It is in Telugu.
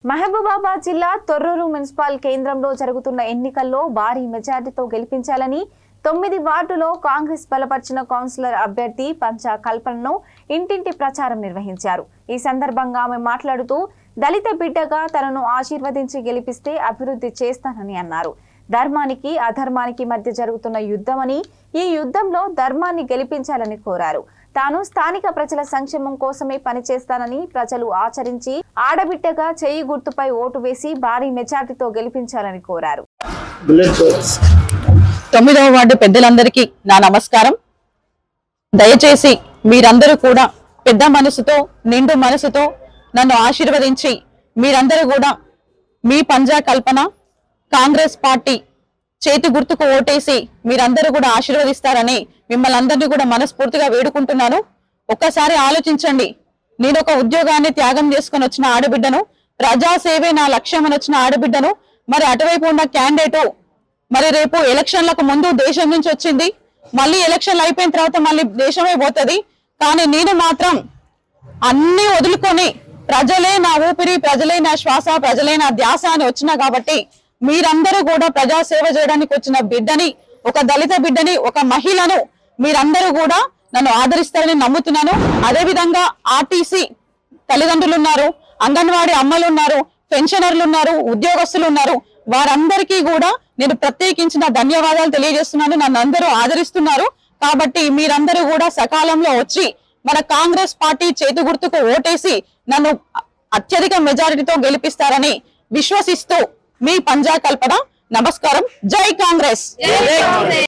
మహబూబాబాద్ జిల్లా తొర్రూరు మున్సిపల్ కేంద్రంలో జరుగుతున్న ఎన్నికల్లో భారీ మెజారిటీతో గెలిపించాలని 9 వార్డులో కాంగ్రెస్ బలపరిచిన కౌన్సిలర్ అభ్యర్థి పంచా కల్పనను ఇంటింటి ప్రచారం నిర్వహించారు। ఈ సందర్భంగా ఆమె మాట్లాడుతూ దళిత బిడ్డగా తనను ఆశీర్వదించి గెలిపిస్తే అభివృద్ధి చేస్తానని అన్నారు। ధర్మానికి అధర్మానికి మధ్య జరుగుతున్న యుద్ధమని ఈ యుద్ధంలో ధర్మాన్ని గెలిపించాలని కోరారు। తాను స్థానిక ప్రజల సంక్షేమం కోసమే పనిచేస్తానని ప్రజలు ఆచరించి ఆడబిడ్డగా చేయి గుర్తుపై ఓటు వేసి భారీ మెజార్టీతో గెలిపించాలని కోరారు। 9వ వార్డు పెద్దలందరికీ నా నమస్కారం। దయచేసి మీరందరూ కూడా పెద్ద మనసుతో నిండు మనసుతో నన్ను ఆశీర్వదించి మీరందరూ కూడా మీ పంజా కల్పన కాంగ్రెస్ పార్టీ చేతి గుర్తుకు ఓటేసి మీరందరూ కూడా ఆశీర్వదిస్తారని మిమ్మల్ని అందరినీ కూడా మనస్ఫూర్తిగా వేడుకుంటున్నాను। ఒక్కసారి ఆలోచించండి, నేను ఒక ఉద్యోగాన్ని త్యాగం చేసుకొని వచ్చిన ఆడబిడ్డను, ప్రజాసేవే నా లక్ష్యం అని వచ్చిన ఆడబిడ్డను, మరి అటువైపు ఉన్న క్యాండిడేటు మరి రేపు ఎలక్షన్లకు ముందు దేశం నుంచి వచ్చింది, మళ్ళీ ఎలక్షన్లు అయిపోయిన తర్వాత మళ్ళీ దేశమే పోతుంది, కానీ నేను మాత్రం అన్ని వదులుకొని ప్రజలే నా ఊపిరి, ప్రజలే నా శ్వాస, ప్రజలే నా ధ్యాస అని వచ్చినా కాబట్టి మీరందరూ కూడా ప్రజాసేవ చేయడానికి వచ్చిన బిడ్డని, ఒక దళిత బిడ్డని, ఒక మహిళను మీరందరూ కూడా నన్ను ఆదరిస్తారని నమ్ముతున్నాను। అదే విధంగా ఆర్టీసీ తల్లిదండ్రులు ఉన్నారు, అంగన్వాడీ అమ్మలు ఉన్నారు, పెన్షనర్లు ఉన్నారు, ఉద్యోగస్తులు ఉన్నారు, వారందరికీ కూడా నేను ప్రత్యేకించిన ధన్యవాదాలు తెలియజేస్తున్నాను। నన్ను అందరూ ఆదరిస్తున్నారు కాబట్టి మీరందరూ కూడా సకాలంలో వచ్చి మన కాంగ్రెస్ పార్టీ చేతి గుర్తుకు ఓటేసి నన్ను అత్యధిక మెజారిటీతో గెలిపిస్తారని విశ్వసిస్తూ మీ పంజా కల్పన। నమస్కారం। జై కాంగ్రెస్।